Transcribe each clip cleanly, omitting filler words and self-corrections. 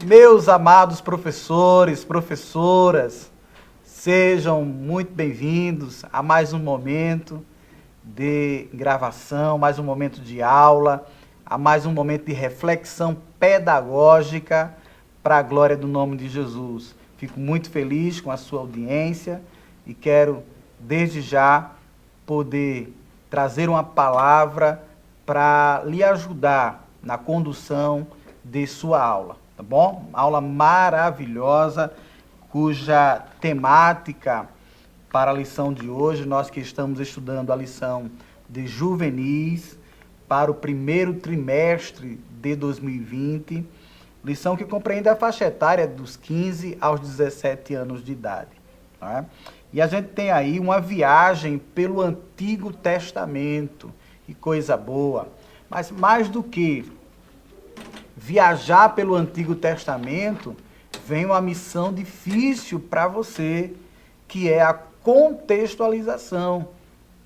Meus amados professores, professoras, sejam muito bem-vindos a mais um momento de gravação, mais um momento de aula, a mais um momento de reflexão pedagógica para a glória do nome de Jesus. Fico muito feliz com a sua audiência e quero, desde já, poder trazer uma palavra para lhe ajudar na condução de sua aula, tá bom? Aula maravilhosa, cuja temática para a lição de hoje, nós que estamos estudando a lição de juvenis para o primeiro trimestre de 2020, lição que compreende a faixa etária dos 15 aos 17 anos de idade. Tá? E a gente tem aí uma viagem pelo Antigo Testamento, que coisa boa. Mas mais do que viajar pelo Antigo Testamento, vem uma missão difícil para você, que é a contextualização.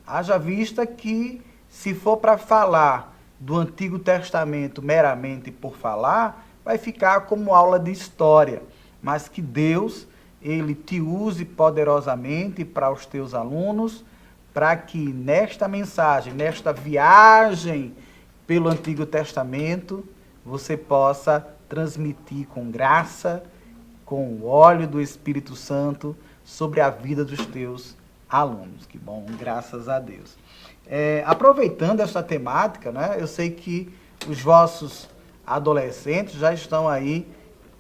Haja vista que, se for para falar do Antigo Testamento meramente por falar, vai ficar como aula de história. Mas que Deus, Ele te use poderosamente para os teus alunos, para que nesta mensagem, nesta viagem pelo Antigo Testamento, você possa transmitir com graça, com o óleo do Espírito Santo, sobre a vida dos teus alunos. Que bom, graças a Deus. Aproveitando essa temática, né, eu sei que os vossos adolescentes já estão aí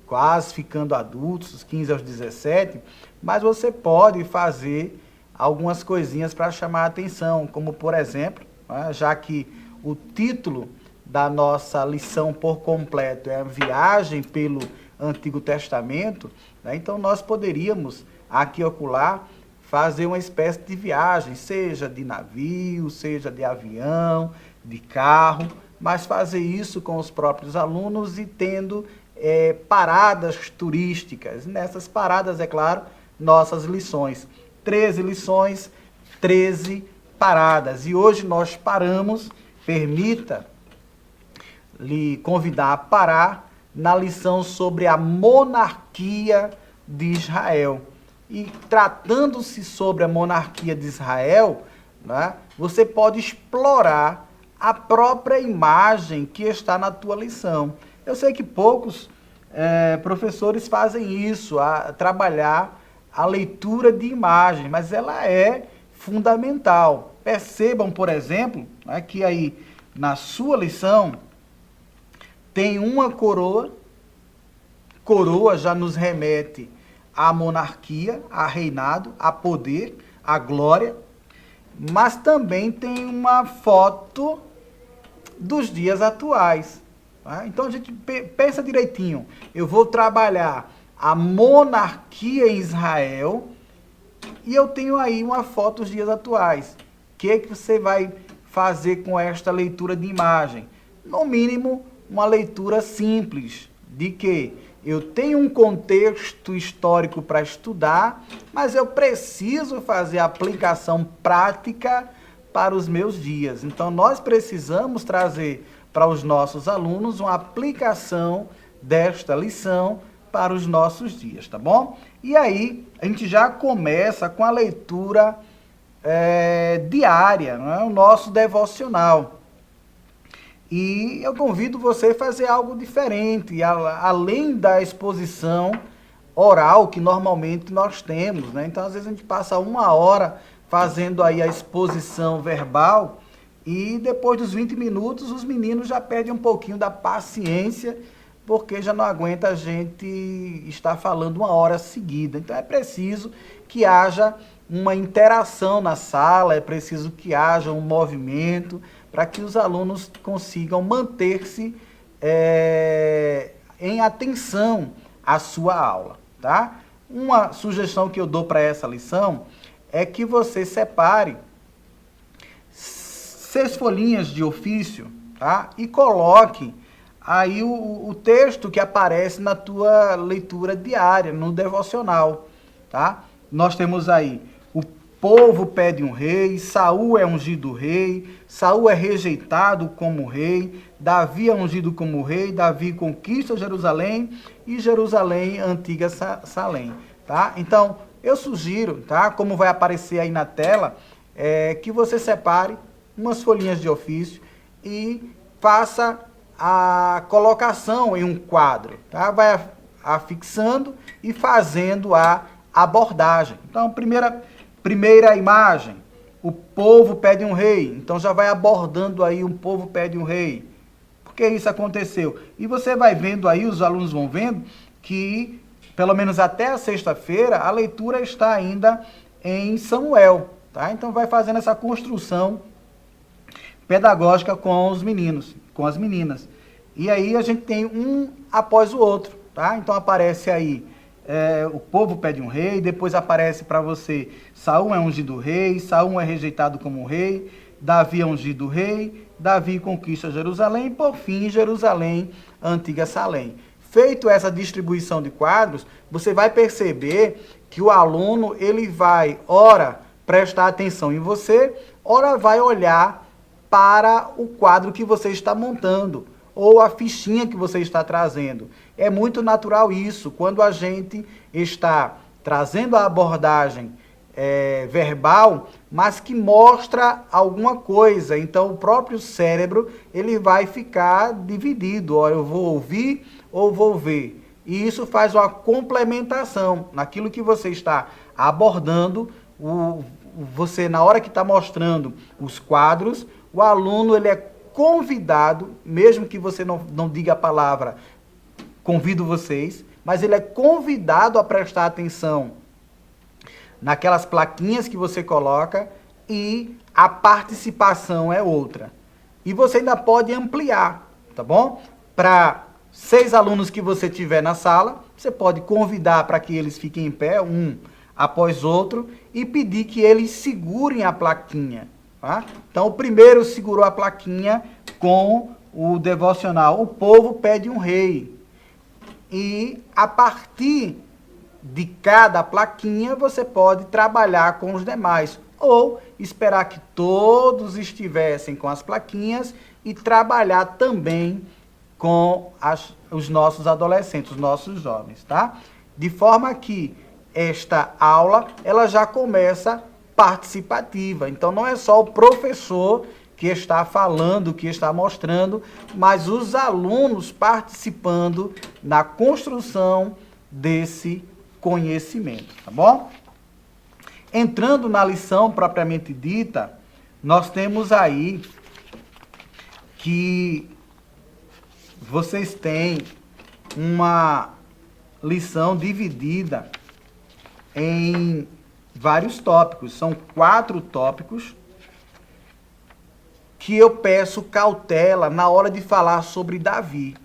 quase ficando adultos, os 15 aos 17, mas você pode fazer algumas coisinhas para chamar a atenção, como por exemplo, né, já que o título da nossa lição por completo é a viagem pelo Antigo Testamento, né, então nós poderíamos aqui e acolá fazer uma espécie de viagem, seja de navio, seja de avião, de carro, mas fazer isso com os próprios alunos e tendo paradas turísticas. Nessas paradas, é claro, nossas lições. 13 lições, 13 paradas. E hoje nós paramos, permita lhe convidar a parar na lição sobre a monarquia de Israel. E tratando-se sobre a monarquia de Israel, né, você pode explorar a própria imagem que está na tua lição. Eu sei que poucos professores fazem isso, trabalhar a leitura de imagem, mas ela é fundamental. Percebam, por exemplo, né, que aí na sua lição tem uma coroa. Coroa já nos remete à monarquia, a reinado, a poder, a glória, mas também tem uma foto dos dias atuais. Tá? Então a gente pensa direitinho, eu vou trabalhar a monarquia em Israel e eu tenho aí uma foto dos dias atuais. O que você vai fazer com esta leitura de imagem? No mínimo, uma leitura simples, de que eu tenho um contexto histórico para estudar, mas eu preciso fazer a aplicação prática para os meus dias. Então, nós precisamos trazer para os nossos alunos uma aplicação desta lição para os nossos dias, tá bom? E aí, a gente já começa com a leitura diária, não é? O nosso devocional. E eu convido você a fazer algo diferente, além da exposição oral que normalmente nós temos, né? Então, às vezes a gente passa 1 hora fazendo aí a exposição verbal e depois dos 20 minutos os meninos já perdem um pouquinho da paciência, porque já não aguenta a gente estar falando 1 hora seguida. Então, é preciso que haja uma interação na sala, é preciso que haja um movimento, para que os alunos consigam manter-se em atenção à sua aula, tá? Uma sugestão que eu dou para essa lição é que você separe 6 folhinhas de ofício, tá? E coloque aí o texto que aparece na tua leitura diária, no devocional, tá? Nós temos aí o povo pede um rei, Saul é ungido rei, Saul é rejeitado como rei, Davi é ungido como rei, Davi conquista Jerusalém e Jerusalém, antiga Salém, tá? Então, eu sugiro, tá? Como vai aparecer aí na tela, que você separe umas folhinhas de ofício e faça a colocação em um quadro, tá? Vai afixando e fazendo a abordagem. Então, primeira imagem, o povo pede um rei. Então já vai abordando aí, um povo pede um rei. Por que isso aconteceu? E você vai vendo aí, os alunos vão vendo que, pelo menos até a sexta-feira, a leitura está ainda em Samuel, tá? Então vai fazendo essa construção pedagógica com os meninos, com as meninas. E aí a gente tem um após o outro, tá? Então aparece aí o povo pede um rei, depois aparece para você, Saul é ungido rei, Saul é rejeitado como rei, Davi é ungido rei, Davi conquista Jerusalém, e por fim Jerusalém, antiga Salém. Feito essa distribuição de quadros, você vai perceber que o aluno, ele vai, ora, prestar atenção em você, ora vai olhar para o quadro que você está montando, ou a fichinha que você está trazendo. É muito natural isso, quando a gente está trazendo a abordagem verbal, mas que mostra alguma coisa. Então, o próprio cérebro, ele vai ficar dividido. Ó, eu vou ouvir ou vou ver. E isso faz uma complementação naquilo que você está abordando. Você, na hora que está mostrando os quadros, o aluno, ele é convidado, mesmo que você não diga a palavra convido vocês, mas ele é convidado a prestar atenção naquelas plaquinhas que você coloca e a participação é outra. E você ainda pode ampliar, tá bom? Para 6 alunos que você tiver na sala, você pode convidar para que eles fiquem em pé, um após outro, e pedir que eles segurem a plaquinha. Tá? Então, o primeiro segurou a plaquinha com o devocional, o povo pede um rei. E a partir de cada plaquinha, você pode trabalhar com os demais. Ou esperar que todos estivessem com as plaquinhas e trabalhar também com os nossos adolescentes, os nossos jovens, tá? De forma que esta aula, ela já começa participativa. Então, não é só o professor que está falando, que está mostrando, mas os alunos participando na construção desse conhecimento, tá bom? Entrando na lição propriamente dita, nós temos aí que vocês têm uma lição dividida em vários tópicos. São 4 tópicos que eu peço cautela na hora de falar sobre Davi.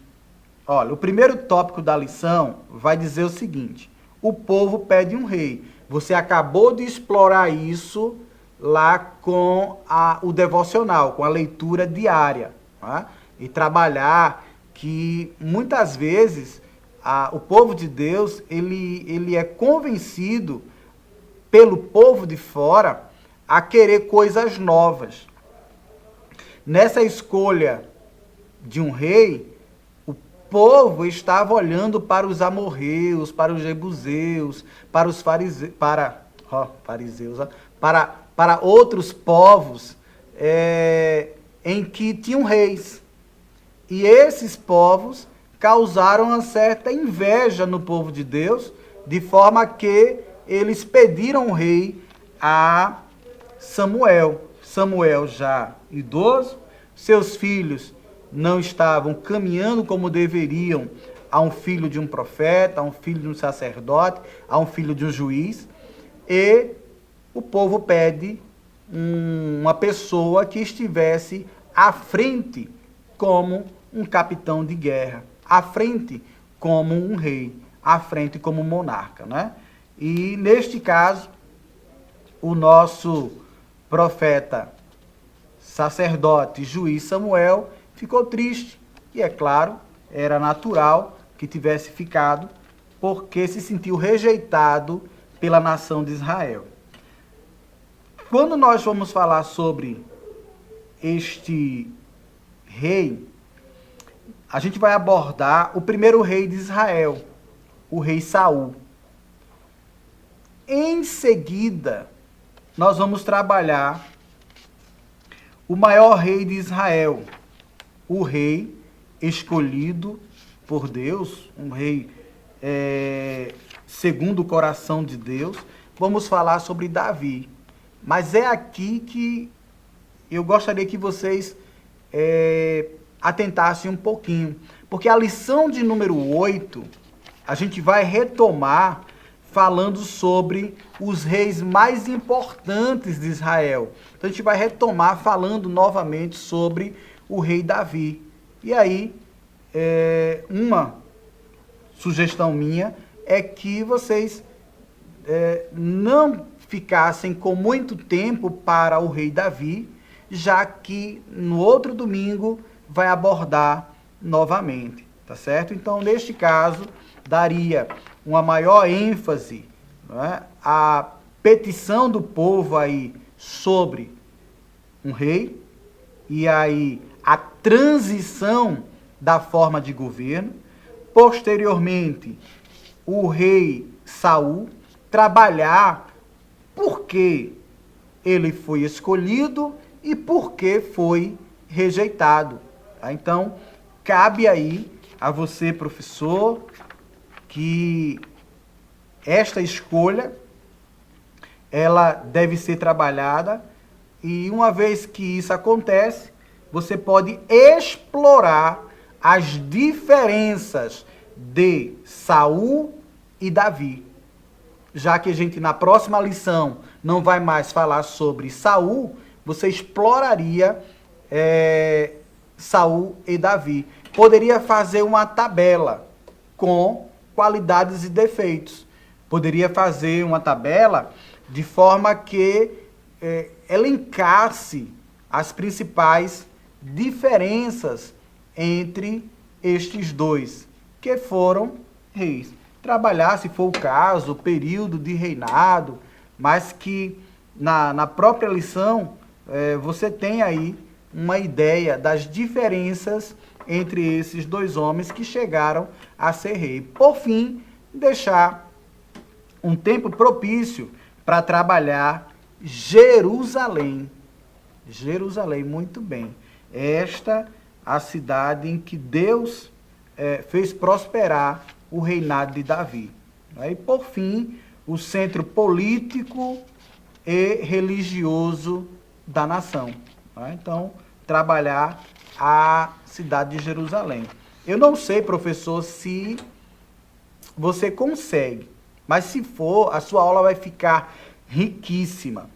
Olha, o primeiro tópico da lição vai dizer o seguinte: o povo pede um rei. Você acabou de explorar isso lá com o devocional, com a leitura diária, tá? E trabalhar que muitas vezes o povo de Deus, ele é convencido pelo povo de fora a querer coisas novas. Nessa escolha de um rei, o povo estava olhando para os amorreus, para os jebuseus, para os fariseus, para outros povos em que tinham reis. E esses povos causaram uma certa inveja no povo de Deus, de forma que eles pediram um rei a Samuel. Samuel já idoso, seus filhos não estavam caminhando como deveriam a um filho de um profeta, a um filho de um sacerdote, a um filho de um juiz, e o povo pede uma pessoa que estivesse à frente como um capitão de guerra, à frente como um rei, à frente como um monarca, né? E neste caso, o nosso profeta, sacerdote, juiz Samuel ficou triste. E é claro, era natural que tivesse ficado, porque se sentiu rejeitado pela nação de Israel. quando nós vamos falar sobre este rei, a gente vai abordar o primeiro rei de Israel, o rei Saul. Em seguida, nós vamos trabalhar o maior rei de Israel, o rei escolhido por Deus, um rei segundo o coração de Deus. Vamos falar sobre Davi. Mas é aqui que eu gostaria que vocês atentassem um pouquinho. Porque a lição de número 8, a gente vai retomar falando sobre os reis mais importantes de Israel. Então a gente vai retomar falando novamente sobre o rei Davi. E aí, uma sugestão minha é que vocês não ficassem com muito tempo para o rei Davi, já que no outro domingo vai abordar novamente, tá certo? Então, neste caso, daria uma maior ênfase, não é, à petição do povo aí sobre um rei, e aí a transição da forma de governo. Posteriormente, o rei Saul trabalhar por que ele foi escolhido e por que foi rejeitado. Tá? Então, cabe aí a você, professor, que esta escolha ela deve ser trabalhada, e uma vez que isso acontece, você pode explorar as diferenças de Saul e Davi. Já que a gente na próxima lição não vai mais falar sobre Saul, você exploraria Saul e Davi. Poderia fazer uma tabela com qualidades e defeitos. Poderia fazer uma tabela de forma que elencasse as principais diferenças entre estes dois, que foram reis. Trabalhar, se for o caso, o período de reinado, mas que na própria lição você tem aí uma ideia das diferenças entre esses dois homens que chegaram a ser rei. Por fim, deixar um tempo propício para trabalhar Jerusalém. Jerusalém, muito bem. Esta a cidade em que Deus fez prosperar o reinado de Davi. E, por fim, o centro político e religioso da nação. Então, trabalhar a cidade de Jerusalém. Eu não sei, professor, se você consegue, mas se for, a sua aula vai ficar riquíssima.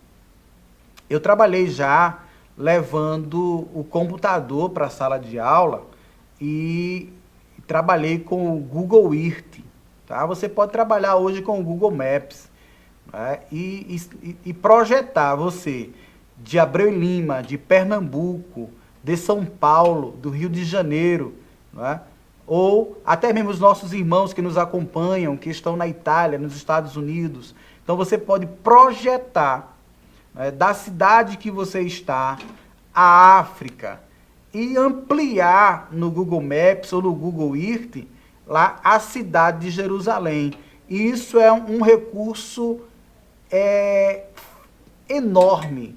Eu trabalhei já levando o computador para a sala de aula e trabalhei com o Google Earth. Tá? Você pode trabalhar hoje com o Google Maps, né? e projetar você de Abreu e Lima, de Pernambuco, de São Paulo, do Rio de Janeiro, né? Ou até mesmo os nossos irmãos que nos acompanham, que estão na Itália, nos Estados Unidos. Então você pode projetar, né, da cidade que você está, a África, e ampliar no Google Maps ou no Google Earth lá a cidade de Jerusalém. E isso é um recurso enorme,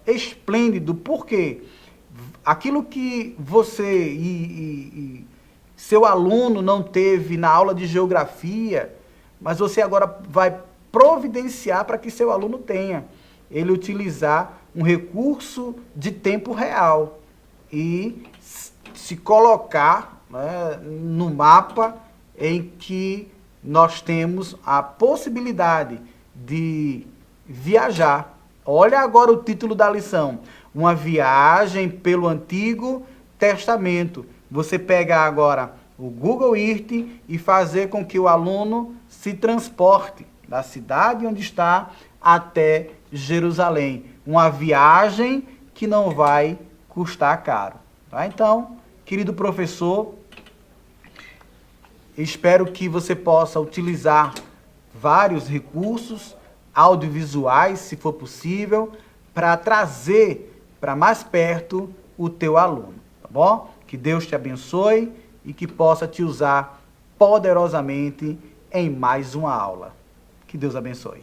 esplêndido, porque aquilo que você e seu aluno não teve na aula de geografia, mas você agora vai providenciar para que seu aluno tenha. Ele utilizar um recurso de tempo real e se colocar, né, no mapa em que nós temos a possibilidade de viajar. Olha agora o título da lição: uma viagem pelo Antigo Testamento. Você pega agora o Google Earth e fazer com que o aluno se transporte da cidade onde está até Jerusalém. Uma viagem que não vai custar caro. Tá? Então, querido professor, espero que você possa utilizar vários recursos audiovisuais, se for possível, para trazer para mais perto o teu aluno, tá bom? Que Deus te abençoe e que possa te usar poderosamente em mais uma aula. Que Deus abençoe.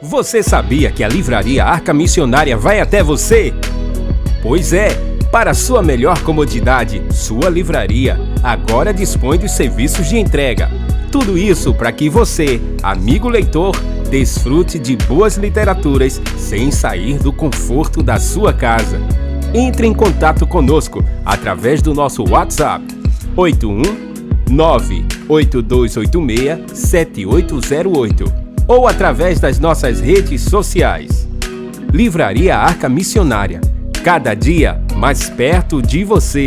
Você sabia que a Livraria Arca Missionária vai até você? Pois é, para sua melhor comodidade, sua livraria agora dispõe dos serviços de entrega. Tudo isso para que você, amigo leitor, desfrute de boas literaturas sem sair do conforto da sua casa. Entre em contato conosco através do nosso WhatsApp 81982867808 ou através das nossas redes sociais. Livraria Arca Missionária, cada dia mais perto de você.